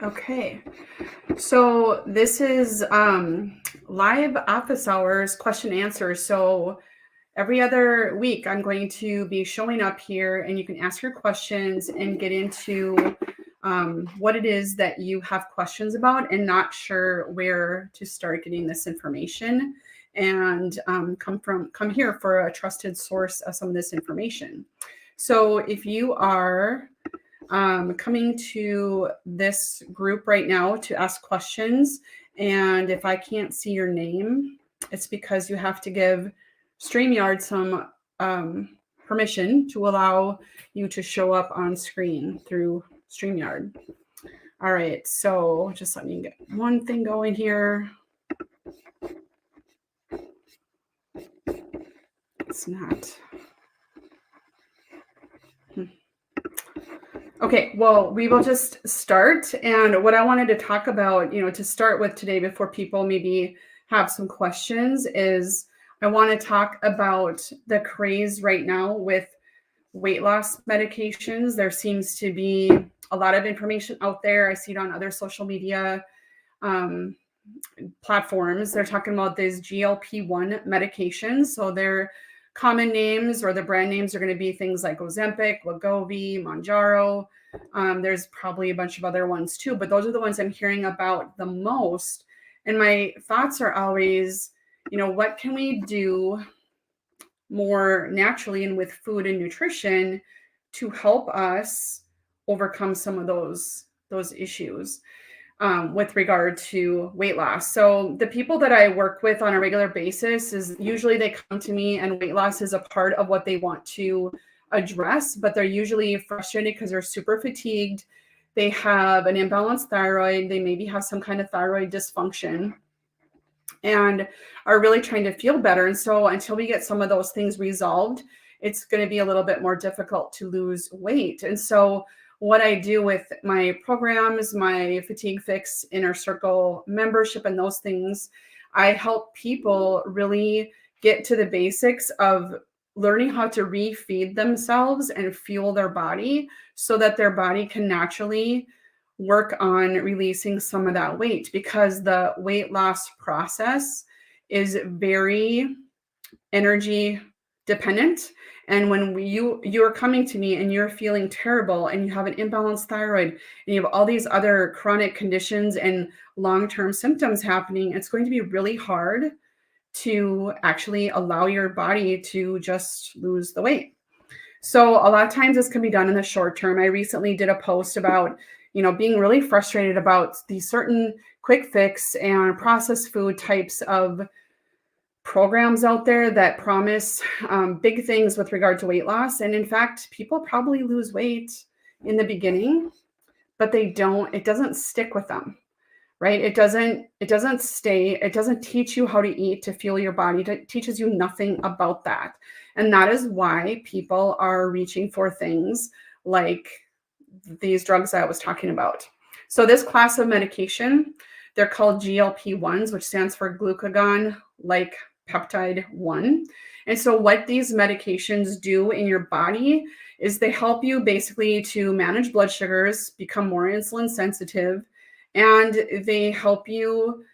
Okay, so this is live office hours question answer. So every other week, I'm going to be showing up here, and you can ask your questions and get into what it is that you have questions about and not sure where to start getting this information. And come here for a trusted source of some of this information. So if you are coming to this group right now to ask questions. And if I can't see your name, it's because you have to give StreamYard some permission to allow you to show up on screen through StreamYard. All right, so just let me get one thing going here. It's not. Okay, well, we will just start. And what I wanted to talk about, to start with today before people maybe have some questions is I want to talk about the craze right now with weight loss medications. There seems to be a lot of information out there. I see it on other social media platforms. They're talking about these GLP-1 medications. So they're common names, or the brand names are going to be things like Ozempic, Wegovy, Monjauro. There's probably a bunch of other ones too, but those are the ones I'm hearing about the most. And my thoughts are always, what can we do more naturally and with food and nutrition to help us overcome some of those issues with regard to weight loss. So the people that I work with on a regular basis is usually they come to me and weight loss is a part of what they want to address, but they're usually frustrated because they're super fatigued. They have an imbalanced thyroid. They maybe have some kind of thyroid dysfunction and are really trying to feel better. And so until we get some of those things resolved, it's going to be a little bit more difficult to lose weight. And so what I do with my programs, my Fatigue Fix Inner Circle membership and those things, I help people really get to the basics of learning how to refeed themselves and fuel their body so that their body can naturally work on releasing some of that weight, because the weight loss process is very energy dependent. And when you're coming to me and you're feeling terrible and you have an imbalanced thyroid and you have all these other chronic conditions and long-term symptoms happening, it's going to be really hard to actually allow your body to just lose the weight. So a lot of times this can be done in the short term. I recently did a post about, being really frustrated about these certain quick fix and processed food types of programs out there that promise big things with regard to weight loss. And in fact, people probably lose weight in the beginning, but it doesn't stick with them, right? It doesn't stay. It doesn't teach you how to eat to fuel your body. It teaches you nothing about that. And that is why people are reaching for things like these drugs that I was talking about. So this class of medication, they're called GLP-1s, which stands for glucagon-like peptide 1. And so what these medications do in your body is they help you basically to manage blood sugars, become more insulin sensitive, and they help you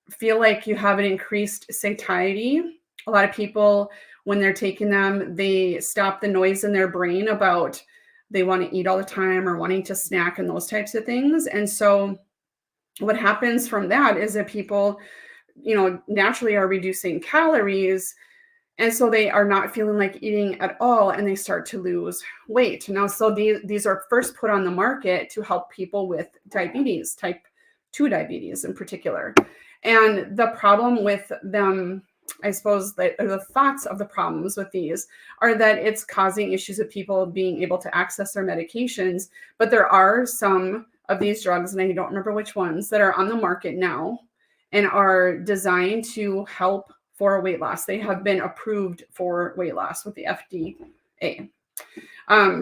feel like you have an increased satiety. A lot of people, when they're taking them, they stop the noise in their brain about they want to eat all the time or wanting to snack and those types of things. And so what happens from that is that people, naturally are reducing calories. And so they are not feeling like eating at all, and they start to lose weight. Now, so these are first put on the market to help people with diabetes, type 2 diabetes in particular. And the problem with them, I suppose, the thoughts of the problems with these are that it's causing issues of people being able to access their medications. But there are some of these drugs, and I don't remember which ones, that are on the market now and are designed to help for weight loss. They have been approved for weight loss with the FDA.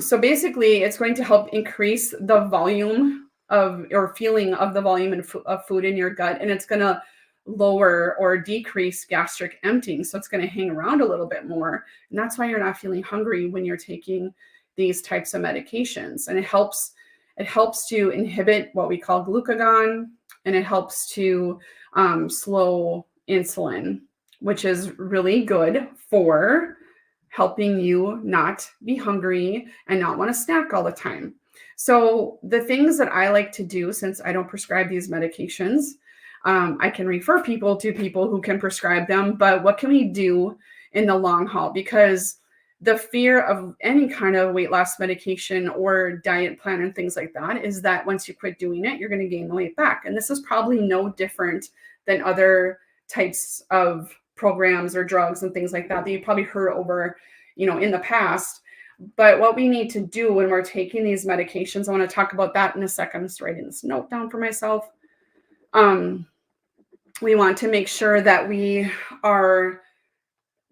So basically, it's going to help increase the volume of or feeling of the volume of food in your gut, and it's going to lower or decrease gastric emptying. So it's going to hang around a little bit more. And that's why you're not feeling hungry when you're taking these types of medications. And it helps It helps to inhibit what we call glucagon, and it helps to slow insulin, which is really good for helping you not be hungry and not want to snack all the time. So the things that I like to do, since I don't prescribe these medications, I can refer people to people who can prescribe them. But what can we do in the long haul? Because the fear of any kind of weight loss medication or diet plan and things like that is that once you quit doing it, you're going to gain the weight back. And this is probably no different than other types of programs or drugs and things like that you probably heard over, in the past. But what we need to do when we're taking these medications, I want to talk about that in a second. I'm just writing this note down for myself. We want to make sure that we are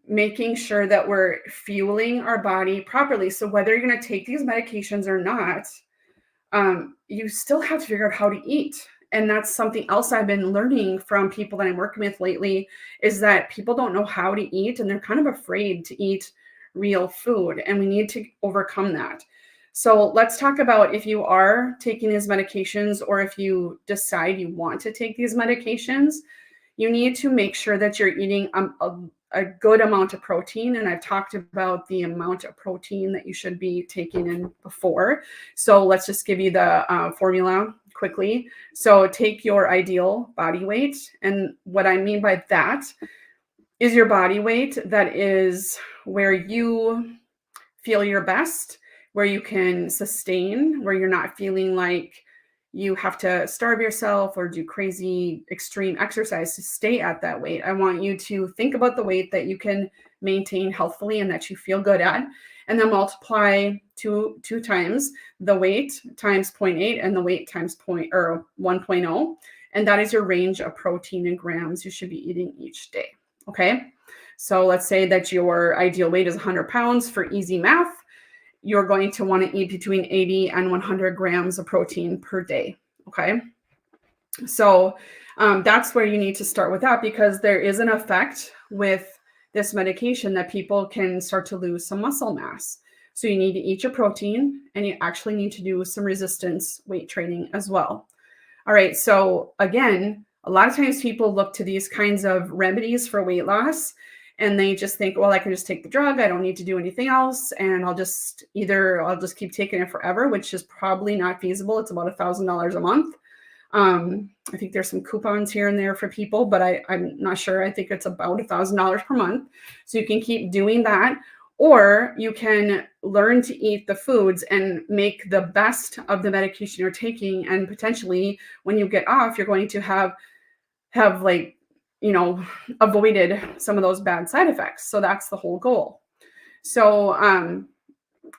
making sure that we're fueling our body properly. So whether you're going to take these medications or not, you still have to figure out how to eat. And that's something else I've been learning from people that I'm working with lately, is that people don't know how to eat and they're kind of afraid to eat real food. And we need to overcome that. So let's talk about, if you are taking these medications, or if you decide you want to take these medications, you need to make sure that you're eating a good amount of protein. And I've talked about the amount of protein that you should be taking in before. So let's just give you the formula quickly. So take your ideal body weight. And what I mean by that is your body weight that is where you feel your best, where you can sustain, where you're not feeling like you have to starve yourself or do crazy extreme exercise to stay at that weight. I want you to think about the weight that you can maintain healthfully and that you feel good at, and then multiply two times the weight times 0.8 and the weight times 1.0. And that is your range of protein in grams you should be eating each day. Okay. So let's say that your ideal weight is 100 pounds for easy math. You're going to want to eat between 80 and 100 grams of protein per day. Okay. So that's where you need to start with that, because there is an effect with this medication that people can start to lose some muscle mass. So you need to eat your protein, and you actually need to do some resistance weight training as well. All right. So again, a lot of times people look to these kinds of remedies for weight loss, and they just think, well, I can just take the drug. I don't need to do anything else. And I'll just keep taking it forever, which is probably not feasible. It's about $1,000 a month. I think there's some coupons here and there for people, but I'm not sure. I think it's about $1,000 per month. So you can keep doing that, or you can learn to eat the foods and make the best of the medication you're taking. And potentially when you get off, you're going to have avoided some of those bad side effects. So that's the whole goal. So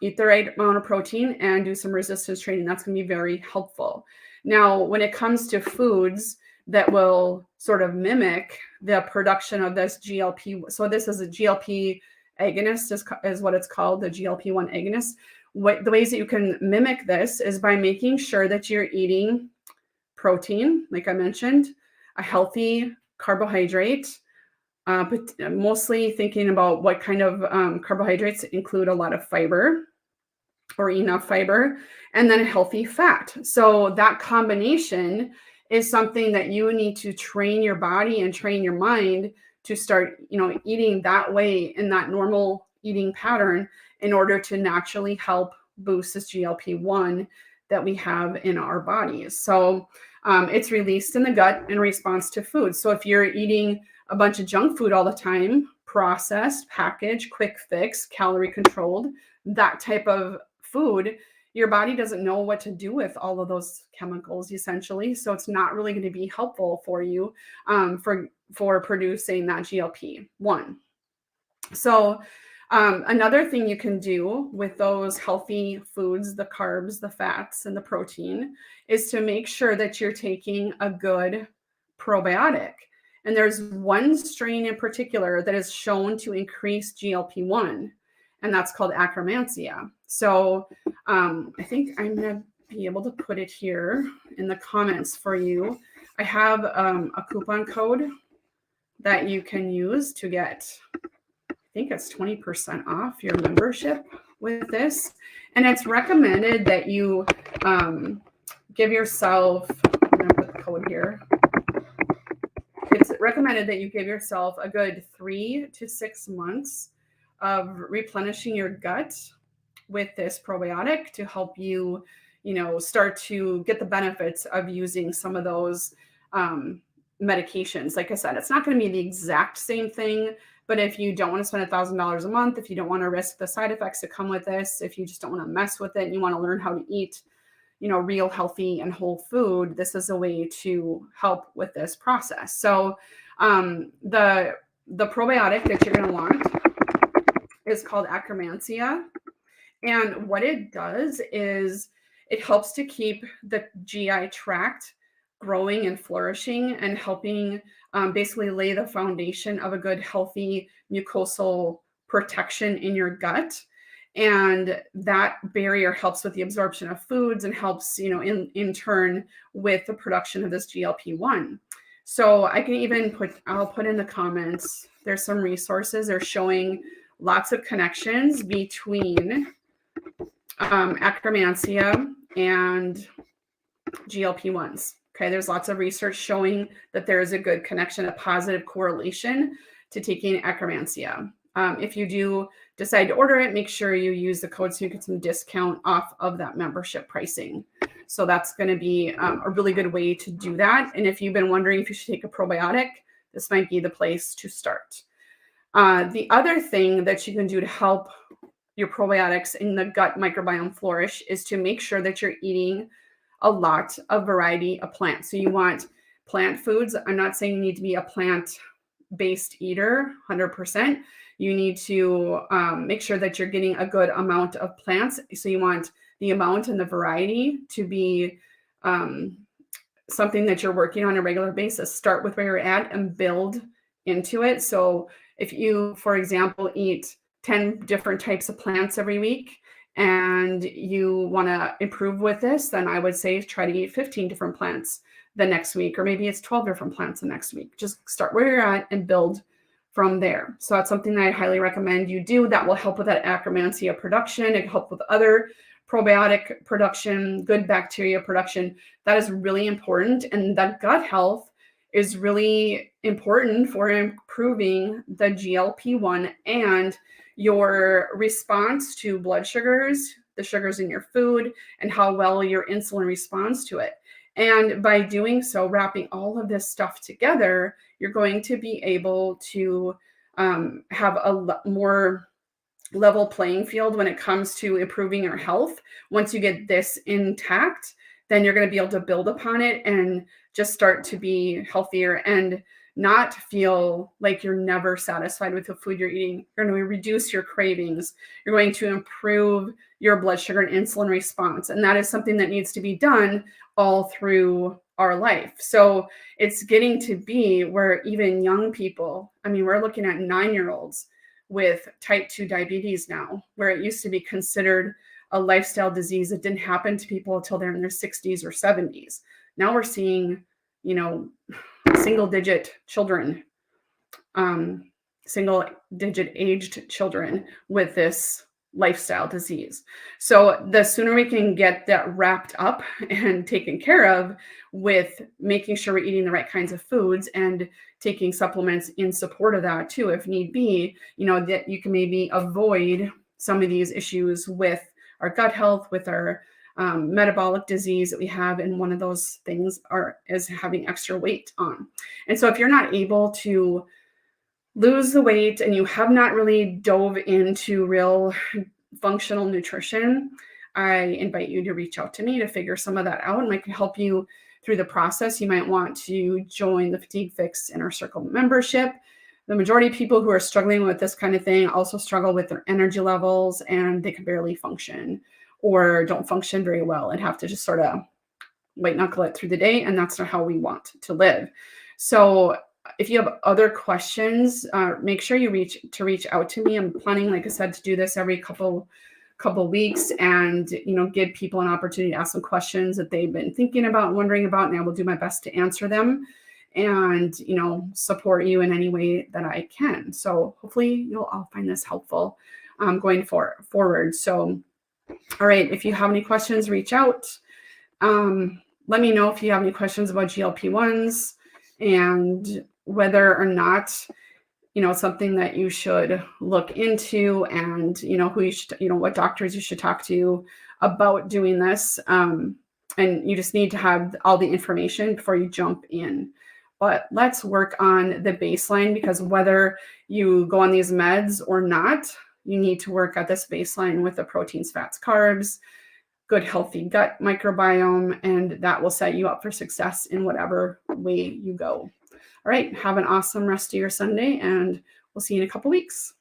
eat the right amount of protein and do some resistance training. That's going to be very helpful. Now, when it comes to foods that will sort of mimic the production of this GLP, so this is a GLP agonist is what it's called, the GLP-1 agonist. The ways that you can mimic this is by making sure that you're eating protein, like I mentioned, a healthy carbohydrate, but mostly thinking about what kind of carbohydrates include a lot of fiber or enough fiber, and then a healthy fat. So that combination is something that you need to train your body and train your mind to start, eating that way, in that normal eating pattern, in order to naturally help boost this GLP-1 that we have in our bodies. So it's released in the gut in response to food. So if you're eating a bunch of junk food all the time, processed, packaged, quick fix, calorie controlled, that type of food, your body doesn't know what to do with all of those chemicals, essentially. So it's not really going to be helpful for you for producing that GLP-1. So another thing you can do with those healthy foods, the carbs, the fats, and the protein, is to make sure that you're taking a good probiotic. And there's one strain in particular that is shown to increase GLP-1, and that's called Akkermansia. So I think I'm going to be able to put it here in the comments for you. I have a coupon code that you can use to get, I think it's 20% off your membership. with this. And it's recommended that you give yourself, I'm going to put the code here. It's recommended that you give yourself a good 3 to 6 months of replenishing your gut with this probiotic to help you, start to get the benefits of using some of those medications. Like I said, it's not going to be the exact same thing, but if you don't want to spend $1,000 a month, if you don't want to risk the side effects that come with this, if you just don't want to mess with it and you want to learn how to eat, real healthy and whole food, this is a way to help with this process. So the probiotic that you're going to want is called Akkermansia. And what it does is it helps to keep the GI tract growing and flourishing and helping basically lay the foundation of a good, healthy mucosal protection in your gut. And that barrier helps with the absorption of foods and helps, in turn with the production of this GLP-1. So I can even I'll put in the comments, there's some resources. They're showing lots of connections between Akkermansia and GLP-1s. Okay, there's lots of research showing that there is a good connection, a positive correlation to taking Akkermansia. If you do decide to order it, make sure you use the code so you get some discount off of that membership pricing. So that's going to be a really good way to do that. And if you've been wondering if you should take a probiotic, this might be the place to start. The other thing that you can do to help your probiotics in the gut microbiome flourish is to make sure that you're eating a lot of variety of plants. So you want plant foods. I'm not saying you need to be a plant-based eater 100%. You need to make sure that you're getting a good amount of plants. So you want the amount and the variety to be something that you're working on a regular basis. Start with where you're at and build into it. So if you, for example, eat 10 different types of plants every week and you want to improve with this, then I would say try to eat 15 different plants the next week, or maybe it's 12 different plants the next week. Just start where you're at and build from there. So that's something that I highly recommend you do. That will help with that Akkermansia production. It can help with other probiotic production, good bacteria production. That is really important. And that gut health is really important for improving the GLP-1 and your response to blood sugars, the sugars in your food, and how well your insulin responds to it. And by doing so, wrapping all of this stuff together, you're going to be able to have a more level playing field when it comes to improving your health. Once you get this intact, then you're going to be able to build upon it and just start to be healthier and not feel like you're never satisfied with the food you're eating. You're going to reduce your cravings. You're going to improve your blood sugar and insulin response. And that is something that needs to be done all through our life. So it's getting to be where even young people, we're looking at 9-year-olds with type 2 diabetes now, where it used to be considered a lifestyle disease that didn't happen to people until they're in their 60s or 70s. Now we're seeing, single-digit children, single-digit aged children with this lifestyle disease. So the sooner we can get that wrapped up and taken care of with making sure we're eating the right kinds of foods and taking supplements in support of that too, if need be, that you can maybe avoid some of these issues with our gut health, with our metabolic disease that we have. And one of those things is having extra weight on. And so if you're not able to lose the weight and you have not really dove into real functional nutrition, I invite you to reach out to me to figure some of that out, and I can help you through the process. You might want to join the Fatigue Fix Inner Circle membership. The majority of people who are struggling with this kind of thing also struggle with their energy levels, and they can barely function or don't function very well and have to just sort of white knuckle it through the day. And that's not how we want to live. So if you have other questions, make sure you reach out to me. I'm planning, like I said, to do this every couple weeks and, give people an opportunity to ask some questions that they've been thinking about and wondering about, and I will do my best to answer them and, support you in any way that I can. So hopefully you'll all find this helpful. going forward. So, all right, if you have any questions, reach out. Let me know if you have any questions about GLP-1s and whether or not, something that you should look into, and, who you should, what doctors you should talk to about doing this. And you just need to have all the information before you jump in. But let's work on the baseline, because whether you go on these meds or not, you need to work at this baseline with the proteins, fats, carbs, good healthy gut microbiome, and that will set you up for success in whatever way you go. All right, have an awesome rest of your Sunday, and we'll see you in a couple weeks.